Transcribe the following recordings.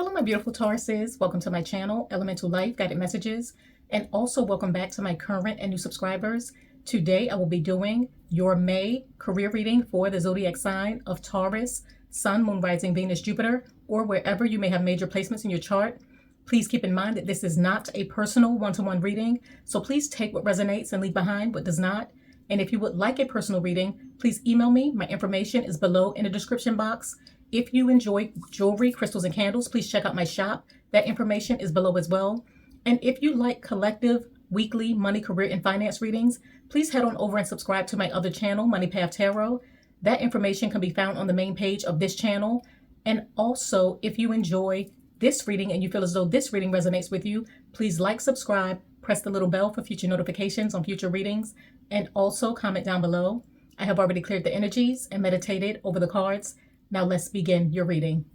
Hello, my beautiful Tauruses. Welcome to my channel, EleMental Lyfe Guided Messages, and also welcome back to my current and new subscribers. Today, I will be doing your May career reading for the zodiac sign of Taurus, Sun, Moon, Rising, Venus, Jupiter, or wherever you may have major placements in your chart. Please keep in mind that this is not a personal one-to-one reading, so please take what resonates and leave behind what does not. And if you would like a personal reading, please email me. My information is below in the description box. If you enjoy jewelry, crystals, and candles, please check out my shop. That information is below as well. And if you like collective, weekly money, career, and finance readings, please head on over and subscribe to my other channel, Money Path Tarot. That information can be found on the main page of this channel. And also, if you enjoy this reading and you feel as though this reading resonates with you, please like, subscribe, press the little bell for future notifications on future readings, and also comment down below. I have already cleared the energies and meditated over the cards. Now let's begin your reading.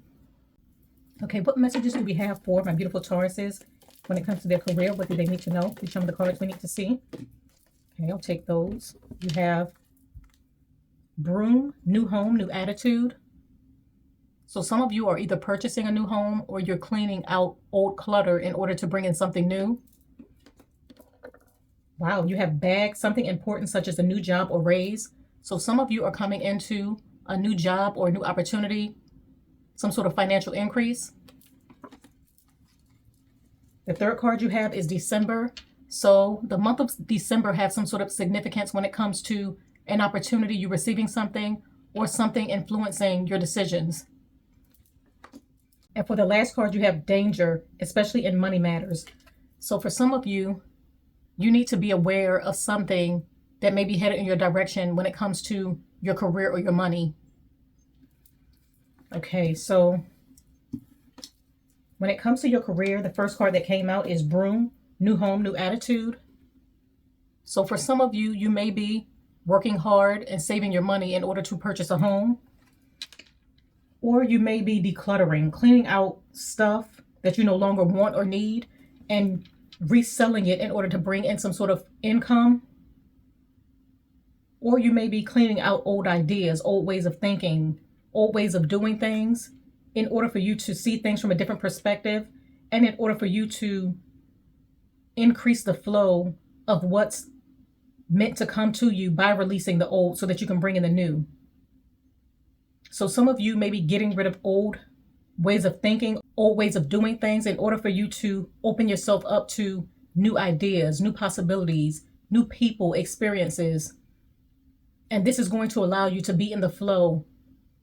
Okay, what messages do we have for my beautiful Tauruses when it comes to their career? What do they need to know? Please show me the cards we need to see. Okay, I'll take those. You have Broom, new home, new attitude. So some of you are either purchasing a new home or you're cleaning out old clutter in order to bring in something new. Wow, you have Bag, something important such as a new job or raise. So some of you are coming into a new job or a new opportunity, some sort of financial increase. The third card you have is December. So the month of December has some sort of significance when it comes to an opportunity, you receiving something, or something influencing your decisions. And for the last card, you have Danger, especially in money matters. So for some of you, you need to be aware of something that may be headed in your direction when it comes to your career or your money. Okay, so when it comes to your career, the first card that came out is Broom, new home, new attitude. So for some of you, you may be working hard and saving your money in order to purchase a home. Or you may be decluttering, cleaning out stuff that you no longer want or need and reselling it in order to bring in some sort of income. Or you may be cleaning out old ideas, old ways of thinking, old ways of doing things in order for you to see things from a different perspective and in order for you to increase the flow of what's meant to come to you by releasing the old so that you can bring in the new. So some of you may be getting rid of old ways of thinking, old ways of doing things in order for you to open yourself up to new ideas, new possibilities, new people, experiences. And this is going to allow you to be in the flow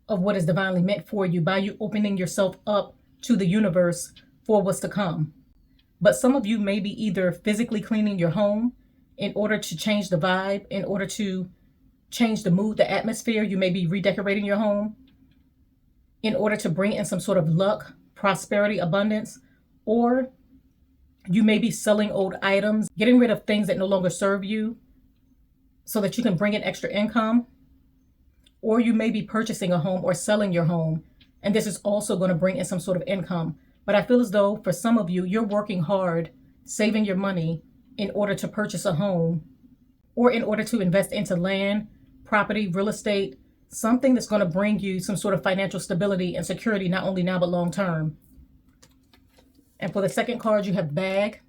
of what is divinely meant for you by you opening yourself up to the universe for what's to come. But some of you may be either physically cleaning your home in order to change the vibe, in order to change the mood, the atmosphere. You may be redecorating your home in order to bring in some sort of luck, prosperity, abundance, or you may be selling old items, getting rid of things that no longer serve you, so that you can bring in extra income. Or you may be purchasing a home or selling your home, and this is also going to bring in some sort of income. But I feel as though for some of you, you're working hard, saving your money in order to purchase a home or in order to invest into land, property, real estate, something that's going to bring you some sort of financial stability and security, not only now, but long term. And for the second card, you have Bag.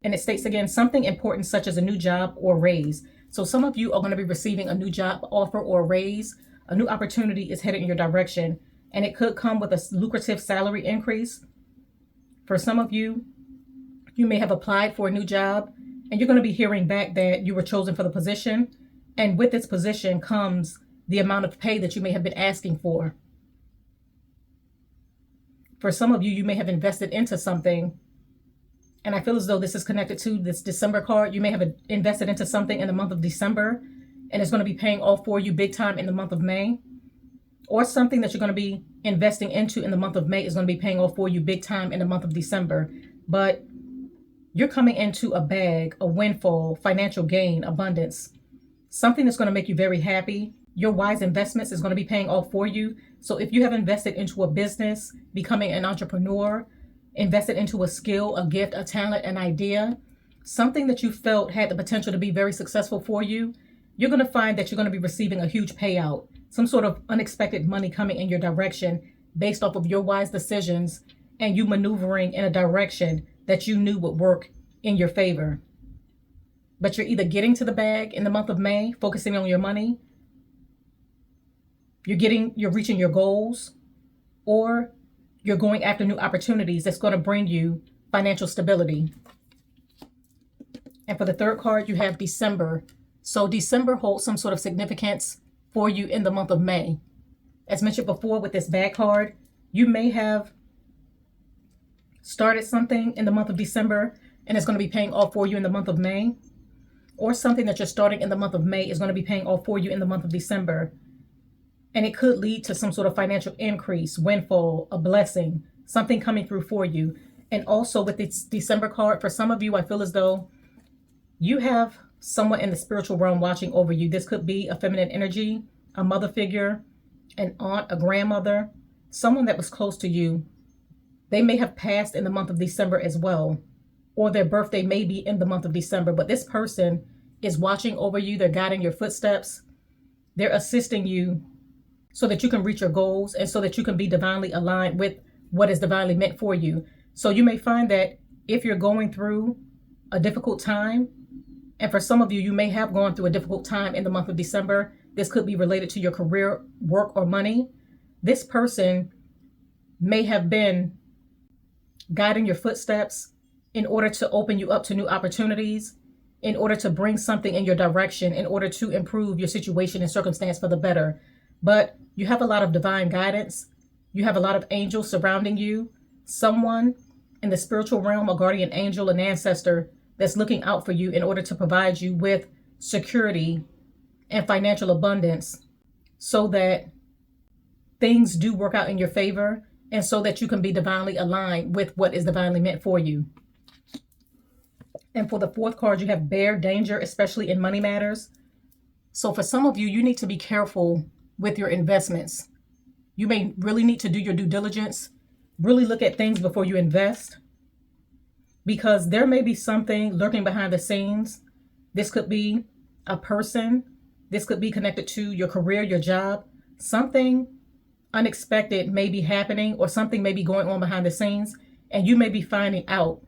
And it states again, something important such as a new job or raise. So some of you are going to be receiving a new job offer or raise. A new opportunity is headed in your direction, and it could come with a lucrative salary increase. For some of you, you may have applied for a new job, and you're going to be hearing back that you were chosen for the position. And with this position comes the amount of pay that you may have been asking for. For some of you, you may have invested into something. And I feel as though this is connected to this December card. You may have invested into something in the month of December, and it's going to be paying off for you big time in the month of May. Or something that you're going to be investing into in the month of May is going to be paying off for you big time in the month of December. But you're coming into a bag, a windfall, financial gain, abundance, something that's going to make you very happy. Your wise investments is going to be paying off for you. So if you have invested into a business, becoming an entrepreneur, invested into a skill, a gift, a talent, an idea, something that you felt had the potential to be very successful for you, you're going to find that you're going to be receiving a huge payout, some sort of unexpected money coming in your direction based off of your wise decisions and you maneuvering in a direction that you knew would work in your favor. But you're either getting to the bag in the month of May, focusing on your money, you're reaching your goals, or you're going after new opportunities that's going to bring you financial stability. And for the third card, you have December. So December holds some sort of significance for you in the month of May. As mentioned before with this bag card, you may have started something in the month of December and it's going to be paying off for you in the month of May. Or something that you're starting in the month of May is going to be paying off for you in the month of December. And it could lead to some sort of financial increase, windfall, a blessing, something coming through for you. And also with this December card, for some of you, I feel as though you have someone in the spiritual realm watching over you. This could be a feminine energy, a mother figure, an aunt, a grandmother, someone that was close to you. They may have passed in the month of December as well, or their birthday may be in the month of December. But this person is watching over you. They're guiding your footsteps. They're assisting you so that you can reach your goals and so that you can be divinely aligned with what is divinely meant for you. So you may find that if you're going through a difficult time, and for some of you, you may have gone through a difficult time in the month of December. This could be related to your career, work, or money. This person may have been guiding your footsteps in order to open you up to new opportunities, in order to bring something in your direction, in order to improve your situation and circumstance for the better. But you have a lot of divine guidance. You have a lot of angels surrounding you. Someone in the spiritual realm, a guardian angel, an ancestor that's looking out for you in order to provide you with security and financial abundance so that things do work out in your favor and so that you can be divinely aligned with what is divinely meant for you. And for the fourth card, you have bear, danger, especially in money matters. So for some of you, you need to be careful with your investments. You may really need to do your due diligence, really look at things before you invest, because there may be something lurking behind the scenes. This could be a person. This could be connected to your career, your job. Something unexpected may be happening or something may be going on behind the scenes, and you may be finding out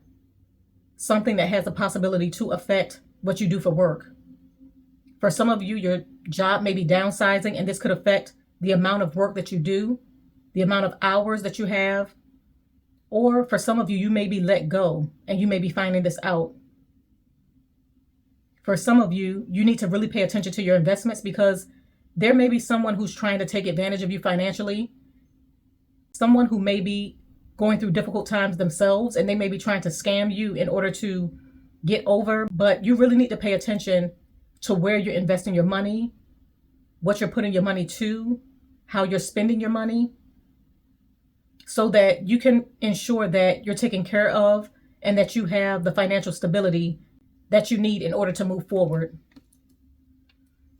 something that has a possibility to affect what you do for work. For some of you, your job may be downsizing, and this could affect the amount of work that you do, the amount of hours that you have. Or for some of you, you may be let go, and you may be finding this out. For some of you, you need to really pay attention to your investments because there may be someone who's trying to take advantage of you financially, someone who may be going through difficult times themselves, and they may be trying to scam you in order to get over. But you really need to pay attention to where you're investing your money, what you're putting your money to, how you're spending your money, so that you can ensure that you're taken care of and that you have the financial stability that you need in order to move forward.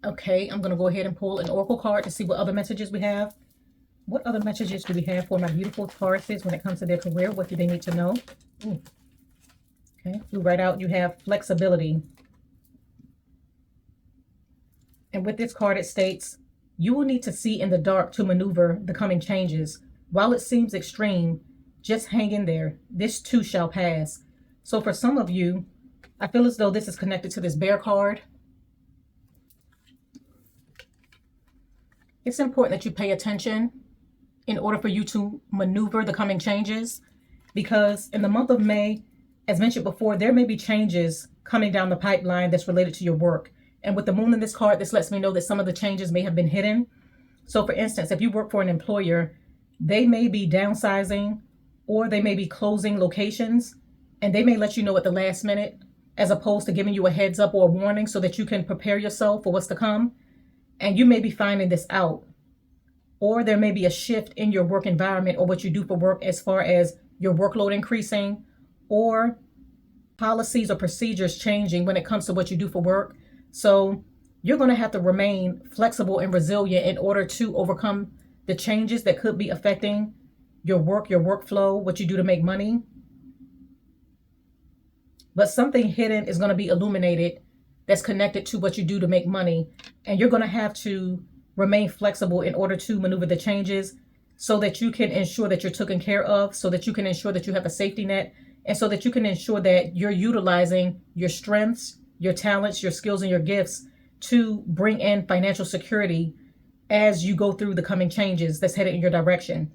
Okay, I'm going to go ahead and pull an oracle card to see what other messages we have. What other messages do we have for my beautiful Tauruses when it comes to their career? What do they need to know? Okay, you write out, you have flexibility. And with this card, it states, you will need to see in the dark to maneuver the coming changes. While it seems extreme, just hang in there. This too shall pass. So for some of you, I feel as though this is connected to this bear card. It's important that you pay attention in order for you to maneuver the coming changes, because in the month of May, as mentioned before, there may be changes coming down the pipeline that's related to your work. And with the moon in this card, this lets me know that some of the changes may have been hidden. So for instance, if you work for an employer, they may be downsizing or they may be closing locations, and they may let you know at the last minute as opposed to giving you a heads up or a warning so that you can prepare yourself for what's to come. And you may be finding this out. Or there may be a shift in your work environment or what you do for work as far as your workload increasing or policies or procedures changing when it comes to what you do for work. So you're going to have to remain flexible and resilient in order to overcome the changes that could be affecting your work, your workflow, what you do to make money. But something hidden is going to be illuminated that's connected to what you do to make money. And you're going to have to remain flexible in order to maneuver the changes. so that you can ensure that you're taken care of, so that you can ensure that you have a safety net, and so that you can ensure that you're utilizing your strengths, your talents, your skills, and your gifts to bring in financial security as you go through the coming changes that's headed in your direction.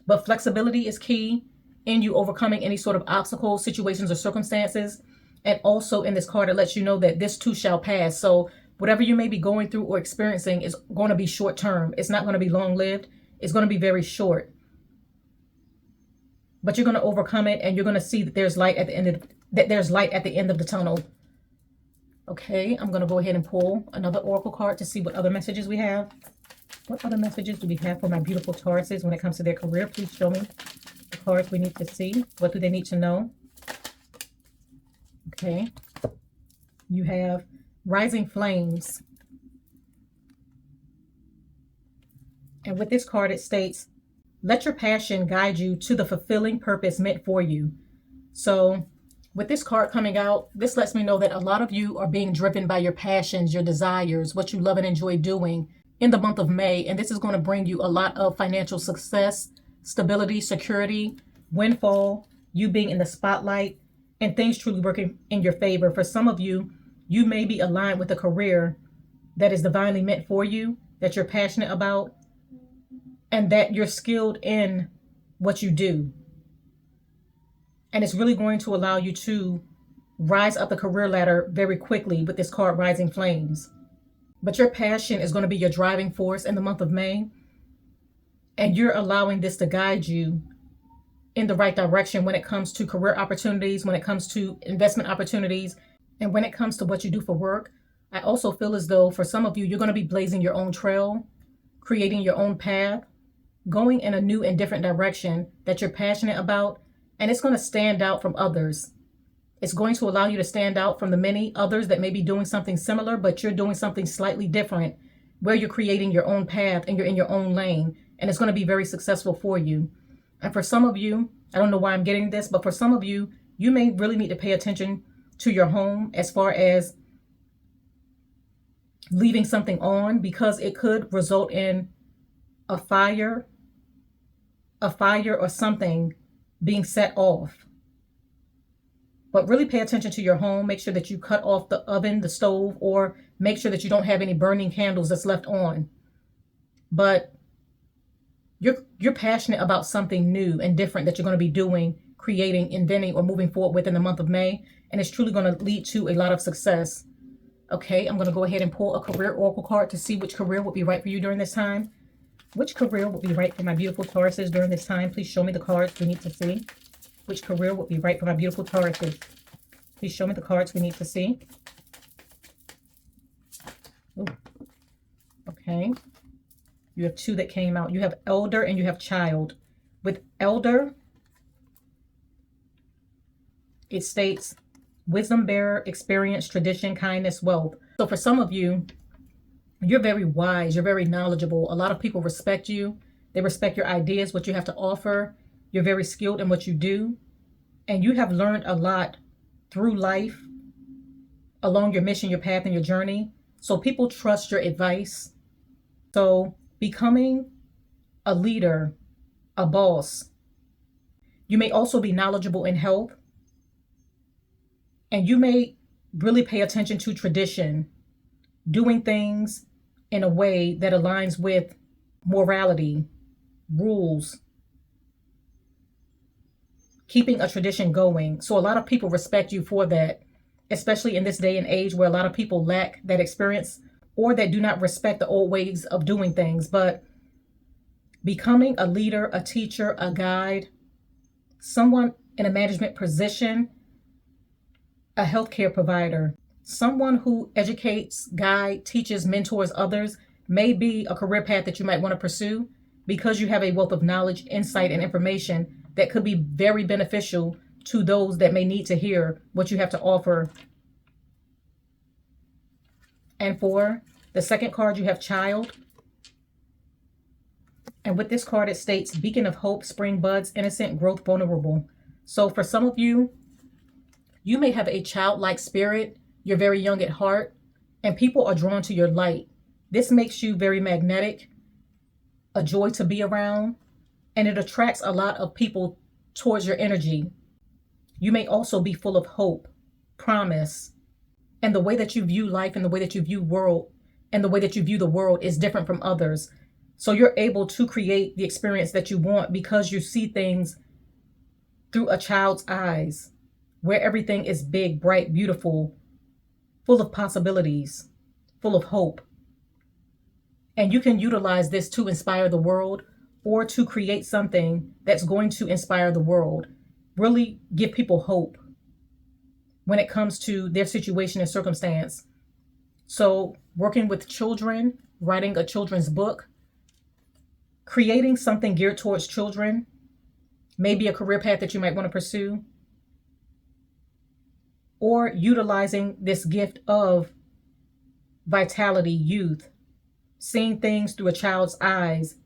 But flexibility is key in you overcoming any sort of obstacles, situations, or circumstances. And also in this card, it lets you know that this too shall pass. So whatever you may be going through or experiencing is going to be short term. It's not going to be long lived. It's going to be very short. But you're going to overcome it, and you're going to see that there's light at the end of the tunnel. Okay, I'm going to go ahead and pull another oracle card to see what other messages we have. What other messages do we have for my beautiful Tauruses when it comes to their career? Please show me the cards we need to see. What do they need to know? Okay. You have Rising Flames. And with this card, it states, let your passion guide you to the fulfilling purpose meant for you. So with this card coming out, this lets me know that a lot of you are being driven by your passions, your desires, what you love and enjoy doing in the month of May. And this is going to bring you a lot of financial success, stability, security, windfall, you being in the spotlight, and things truly working in your favor. For some of you, you may be aligned with a career that is divinely meant for you, that you're passionate about, and that you're skilled in what you do. And it's really going to allow you to rise up the career ladder very quickly with this card, Rising Flames. But your passion is going to be your driving force in the month of May. And you're allowing this to guide you in the right direction when it comes to career opportunities, when it comes to investment opportunities, and when it comes to what you do for work. I also feel as though for some of you, you're going to be blazing your own trail, creating your own path, going in a new and different direction that you're passionate about. And it's going to stand out from others. It's going to allow you to stand out from the many others that may be doing something similar, but you're doing something slightly different, where you're creating your own path and you're in your own lane. And it's going to be very successful for you. And for some of you, I don't know why I'm getting this, but for some of you, you may really need to pay attention to your home as far as leaving something on, because it could result in a fire or something being set off. But really pay attention to your home. Make sure that you cut off the oven, the stove, or make sure that you don't have any burning candles that's left on. But you're passionate about something new and different that you're going to be doing, creating, inventing, or moving forward with in the month of May. And it's truly going to lead to a lot of success. Okay, I'm going to go ahead and pull a career oracle card to see which career would be right for you during this time. Which career would be right for my beautiful Tauruses during this time? Please show me the cards we need to see. Which career would be right for my beautiful Tauruses? Please show me the cards we need to see. Ooh. Okay. You have two that came out. You have Elder and you have Child. With Elder, it states wisdom bearer, experience, tradition, kindness, wealth. So for some of you, you're very wise. You're very knowledgeable. A lot of people respect you. They respect your ideas, what you have to offer. You're very skilled in what you do. And you have learned a lot through life, along your mission, your path, and your journey. So people trust your advice. So becoming a leader, a boss. You may also be knowledgeable in health. And you may really pay attention to tradition, doing things in a way that aligns with morality, rules, keeping a tradition going. So a lot of people respect you for that, especially in this day and age where a lot of people lack that experience or that do not respect the old ways of doing things. But becoming a leader, a teacher, a guide, someone in a management position, a healthcare provider, someone who educates, guides, teaches, mentors others may be a career path that you might want to pursue, because you have a wealth of knowledge, insight, and information that could be very beneficial to those that may need to hear what you have to offer. And for the second card, you have Child. And with this card, it states beacon of hope, spring buds, innocent, growth, vulnerable. So for some of you, you may have a childlike spirit. You're very young at heart, and people are drawn to your light. This makes you very magnetic, a joy to be around. and it attracts a lot of people towards your energy. You may also be full of hope, promise, and the way that you view life and the way that you view world and the way that you view the world is different from others. So you're able to create the experience that you want because you see things through a child's eyes, where everything is big, bright, beautiful, full of possibilities, full of hope. And you can utilize this to inspire the world or to create something that's going to inspire the world. Really give people hope when it comes to their situation and circumstance. So working with children, writing a children's book, creating something geared towards children, maybe a career path that you might want to pursue, or utilizing this gift of vitality, youth, seeing things through a child's eyes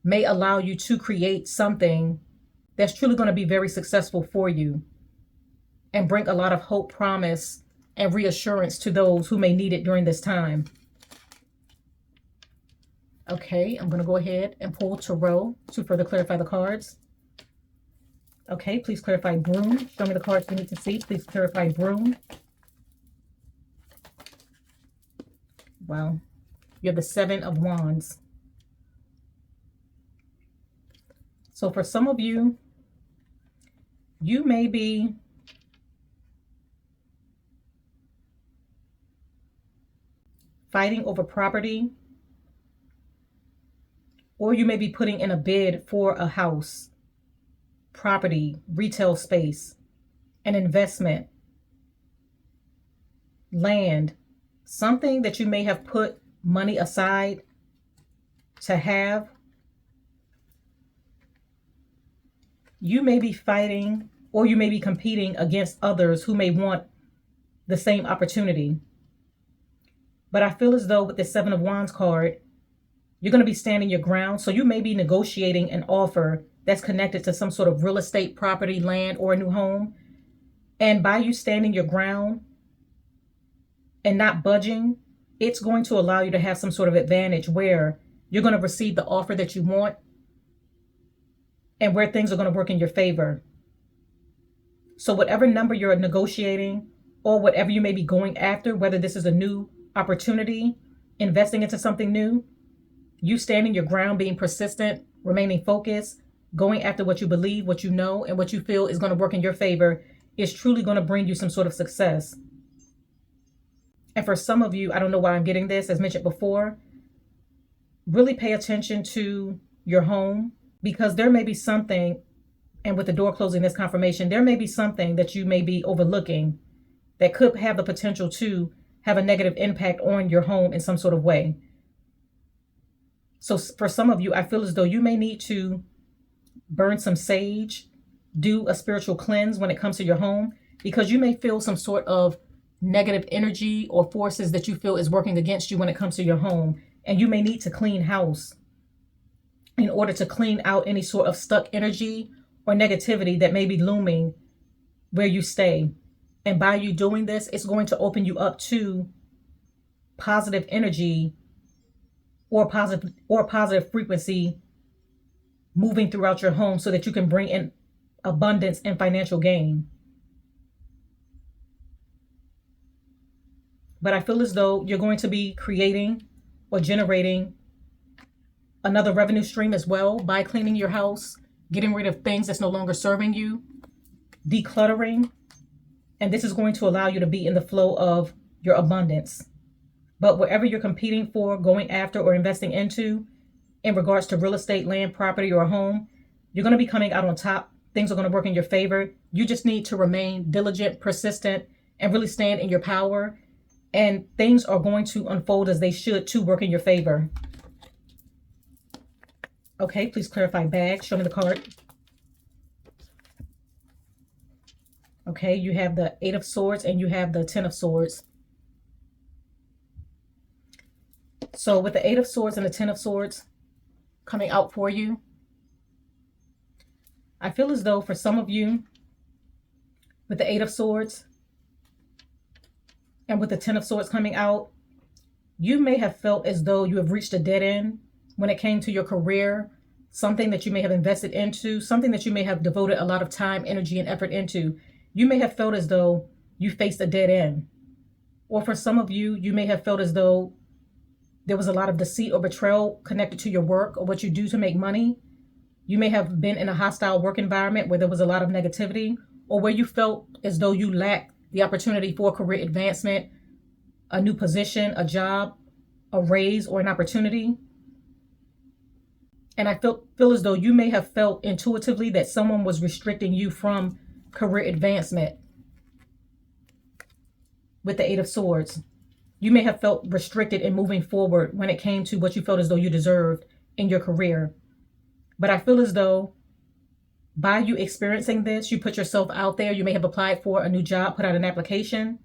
may allow you to create something that's truly going to be very successful for you and bring a lot of hope, promise, and reassurance to those who may need it during this time. Okay, I'm going to go ahead and pull Tarot to further clarify the cards. Okay, please clarify Broom. Show me the cards we need to see. Please clarify Broom. Wow. You have the Seven of Wands. So for some of you, you may be fighting over property, or you may be putting in a bid for a house, property, retail space, an investment, land, something that you may have put money aside to have. You may be fighting or you may be competing against others who may want the same opportunity. But I feel as though with the Seven of Wands card, you're going to be standing your ground. So you may be negotiating an offer that's connected to some sort of real estate, property, land, or a new home. And by you standing your ground and not budging, it's going to allow you to have some sort of advantage where you're going to receive the offer that you want and where things are going to work in your favor. So whatever number you're negotiating or whatever you may be going after, whether this is a new opportunity, investing into something new, you standing your ground, being persistent, remaining focused, going after what you believe, what you know, and what you feel is going to work in your favor is truly going to bring you some sort of success. And for some of you, I don't know why I'm getting this, as mentioned before, really pay attention to your home, because there may be something, and with the door closing, this confirmation, there may be something that you may be overlooking that could have the potential to have a negative impact on your home in some sort of way. So for some of you, I feel as though you may need to burn some sage, do a spiritual cleanse when it comes to your home, because you may feel some sort of negative energy or forces that you feel is working against you when it comes to your home. And you may need to clean house in order to clean out any sort of stuck energy or negativity that may be looming where you stay. And by you doing this, it's going to open you up to positive energy or positive frequency moving throughout your home so that you can bring in abundance and financial gain. But I feel as though you're going to be creating or generating another revenue stream as well by cleaning your house, getting rid of things that's no longer serving you, decluttering. And this is going to allow you to be in the flow of your abundance. But wherever you're competing for, going after, or investing into, in regards to real estate, land, property, or a home, you're going to be coming out on top. Things are going to work in your favor. You just need to remain diligent, persistent, and really stand in your power. And things are going to unfold as they should to work in your favor. Okay, please clarify bag. Show me the card. Okay, you have the Eight of Swords and you have the Ten of Swords. So with the Eight of Swords and the Ten of Swords coming out for you, I feel as though for some of you, with the Eight of Swords and with the Ten of Swords coming out, you may have felt as though you have reached a dead end when it came to your career, something that you may have invested into, something that you may have devoted a lot of time, energy, and effort into. You may have felt as though you faced a dead end. Or for some of you, you may have felt as though there was a lot of deceit or betrayal connected to your work or what you do to make money. You may have been in a hostile work environment where there was a lot of negativity, or where you felt as though you lacked the opportunity for career advancement, a new position, a job, a raise, or an opportunity. And I feel as though you may have felt intuitively that someone was restricting you from career advancement. With the Eight of Swords, you may have felt restricted in moving forward when it came to what you felt as though you deserved in your career. But I feel as though by you experiencing this, you put yourself out there. You may have applied for a new job, put out an application,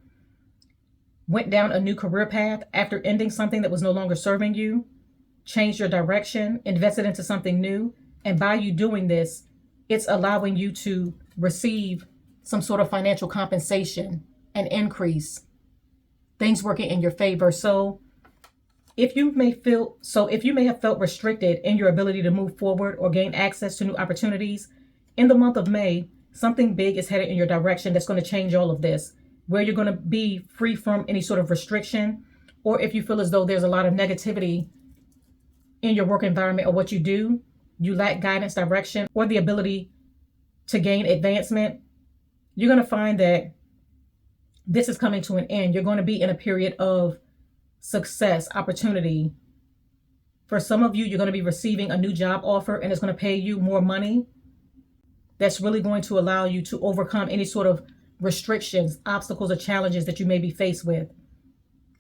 went down a new career path after ending something that was no longer serving you, changed your direction, invested into something new. And by you doing this, it's allowing you to receive some sort of financial compensation, an increase, things working in your favor. So if you may have felt restricted in your ability to move forward or gain access to new opportunities, in the month of May, something big is headed in your direction that's going to change all of this, where you're going to be free from any sort of restriction. Or if you feel as though there's a lot of negativity in your work environment or what you do, you lack guidance, direction, or the ability to gain advancement, you're going to find that this is coming to an end. You're going to be in a period of success, opportunity. For some of you, you're going to be receiving a new job offer and it's going to pay you more money. That's really going to allow you to overcome any sort of restrictions, obstacles, or challenges that you may be faced with.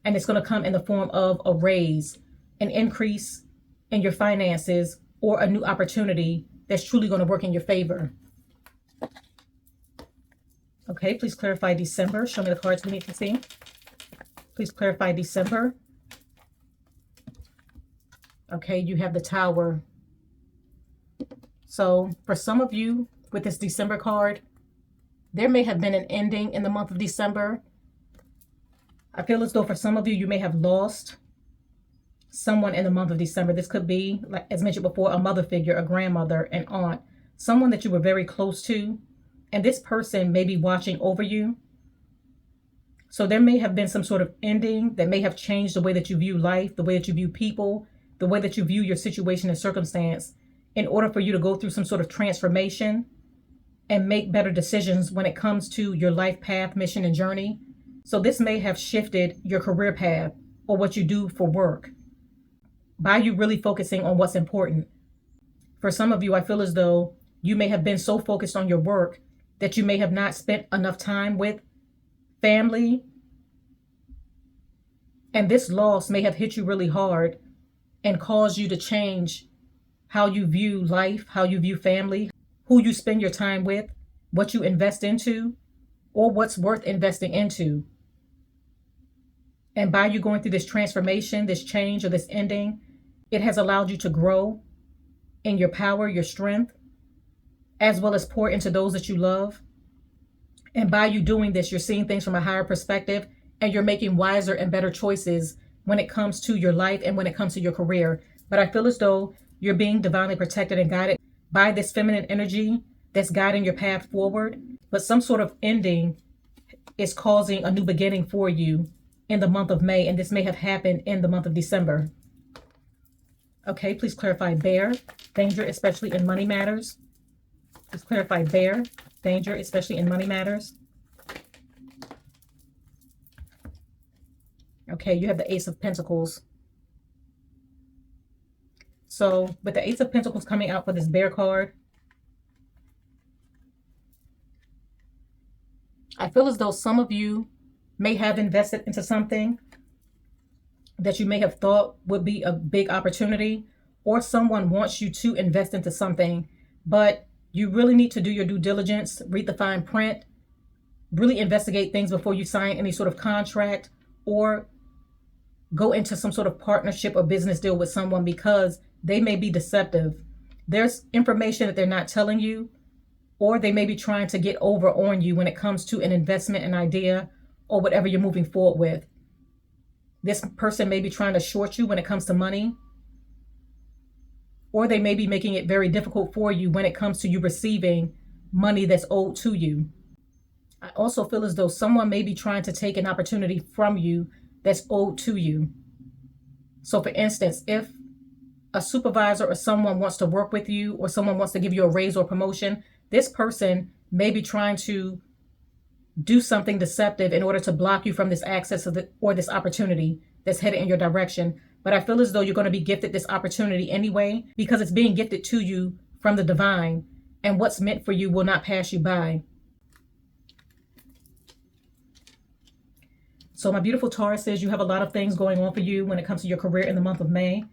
And it's going to come in the form of a raise, an increase in your finances, or a new opportunity that's truly going to work in your favor. Okay, please clarify December. Show me the cards we need to see. Please clarify December. Okay, you have the Tower. So for some of you with this December card, there may have been an ending in the month of December. I feel as though for some of you, you may have lost someone in the month of December. This could be, like as mentioned before, a mother figure, a grandmother, an aunt, someone that you were very close to. And this person may be watching over you. So there may have been some sort of ending that may have changed the way that you view life, the way that you view people, the way that you view your situation and circumstance, in order for you to go through some sort of transformation and make better decisions when it comes to your life path, mission, and journey. So this may have shifted your career path or what you do for work by you really focusing on what's important. For some of you, I feel as though you may have been so focused on your work that you may have not spent enough time with family. And this loss may have hit you really hard and caused you to change how you view life, how you view family, who you spend your time with, what you invest into, or what's worth investing into. And by you going through this transformation, this change, or this ending, it has allowed you to grow in your power, your strength, as well as pour into those that you love. And by you doing this, you're seeing things from a higher perspective, and you're making wiser and better choices when it comes to your life and when it comes to your career. But I feel as though you're being divinely protected and guided by this feminine energy that's guiding your path forward. But some sort of ending is causing a new beginning for you in the month of May, and this may have happened in the month of December. Okay, please clarify Bear, danger, especially in money matters. Please clarify Bear, danger, especially in money matters. Okay, you have the Ace of Pentacles. So with the Ace of Pentacles coming out for this Bear card, I feel as though some of you may have invested into something that you may have thought would be a big opportunity, or someone wants you to invest into something, but you really need to do your due diligence, read the fine print, really investigate things before you sign any sort of contract or go into some sort of partnership or business deal with someone, because they may be deceptive. There's information that they're not telling you, or they may be trying to get over on you when it comes to an investment, an idea, or whatever you're moving forward with. This person may be trying to short you when it comes to money. or they may be making it very difficult for you when it comes to you receiving money that's owed to you. I also feel as though someone may be trying to take an opportunity from you that's owed to you. So for instance, if a supervisor or someone wants to work with you, or someone wants to give you a raise or promotion, this person may be trying to do something deceptive in order to block you from this access or this opportunity that's headed in your direction. But I feel as though you're going to be gifted this opportunity anyway, because it's being gifted to you from the divine, and what's meant for you will not pass you by. So my beautiful Taurus says you have a lot of things going on for you when it comes to your career in the month of May.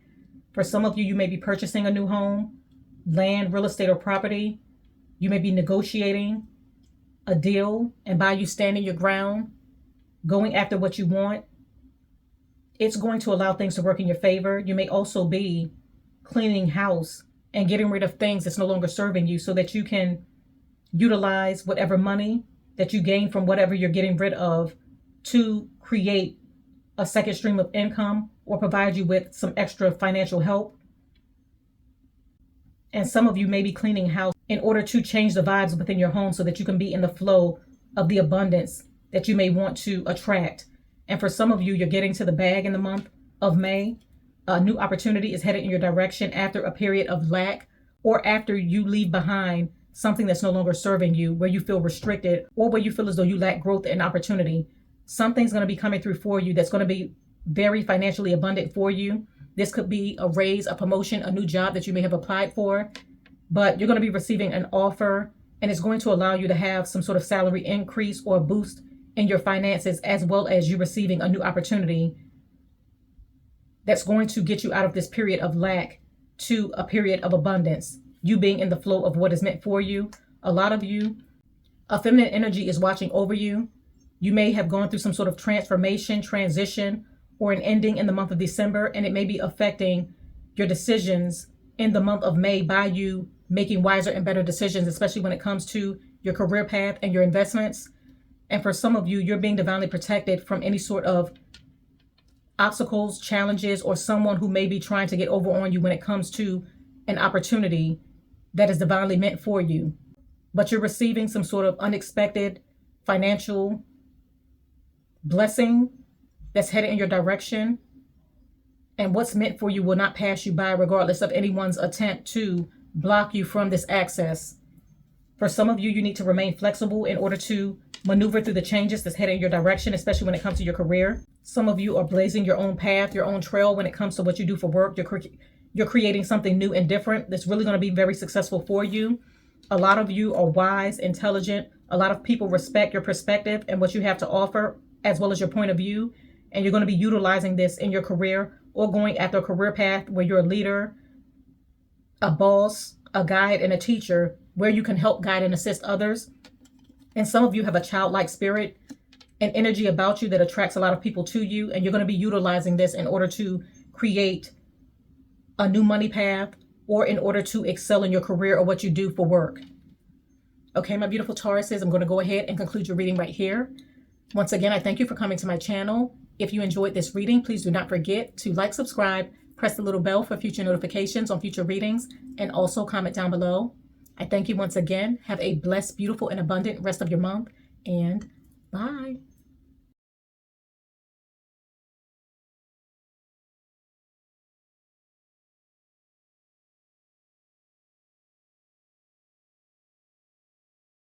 For some of you, you may be purchasing a new home, land, real estate, or property. You may be negotiating a deal, and by you standing your ground, going after what you want, it's going to allow things to work in your favor. You may also be cleaning house and getting rid of things that's no longer serving you, so that you can utilize whatever money that you gain from whatever you're getting rid of to create a second stream of income or provide you with some extra financial help. And some of you may be cleaning house in order to change the vibes within your home so that you can be in the flow of the abundance that you may want to attract. And for some of you, you're getting to the bag in the month of May. A new opportunity is headed in your direction after a period of lack, or after you leave behind something that's no longer serving you, where you feel restricted, or where you feel as though you lack growth and opportunity. Something's going to be coming through for you that's going to be very financially abundant for you. This could be a raise, a promotion, a new job that you may have applied for, but you're going to be receiving an offer, and it's going to allow you to have some sort of salary increase or boost in your finances, as well as you receiving a new opportunity that's going to get you out of this period of lack to a period of abundance, you being in the flow of what is meant for you. A lot of you, a feminine energy is watching over you. You may have gone through some sort of transformation, transition, or an ending in the month of December, and it may be affecting your decisions in the month of May by you making wiser and better decisions, especially when it comes to your career path and your investments. And for some of you, you're being divinely protected from any sort of obstacles, challenges, or someone who may be trying to get over on you when it comes to an opportunity that is divinely meant for you. But you're receiving some sort of unexpected financial blessing that's headed in your direction, and what's meant for you will not pass you by, regardless of anyone's attempt to block you from this access. For some of you, you need to remain flexible in order to maneuver through the changes that's headed in your direction, especially when it comes to your career. Some of you are blazing your own path, your own trail when it comes to what you do for work. You're creating something new and different that's really going to be very successful for you. A lot of you are wise, intelligent. A lot of people respect your perspective and what you have to offer, as well as your point of view. And you're going to be utilizing this in your career, or going after a career path where you're a leader, a boss, a guide, and a teacher, where you can help guide and assist others. And some of you have a childlike spirit and energy about you that attracts a lot of people to you. And you're going to be utilizing this in order to create a new money path, or in order to excel in your career or what you do for work. Okay, my beautiful Tauruses, I'm going to go ahead and conclude your reading right here. Once again, I thank you for coming to my channel. If you enjoyed this reading, please do not forget to like, subscribe, press the little bell for future notifications on future readings, and also comment down below. I thank you once again. Have a blessed, beautiful, and abundant rest of your month, and bye.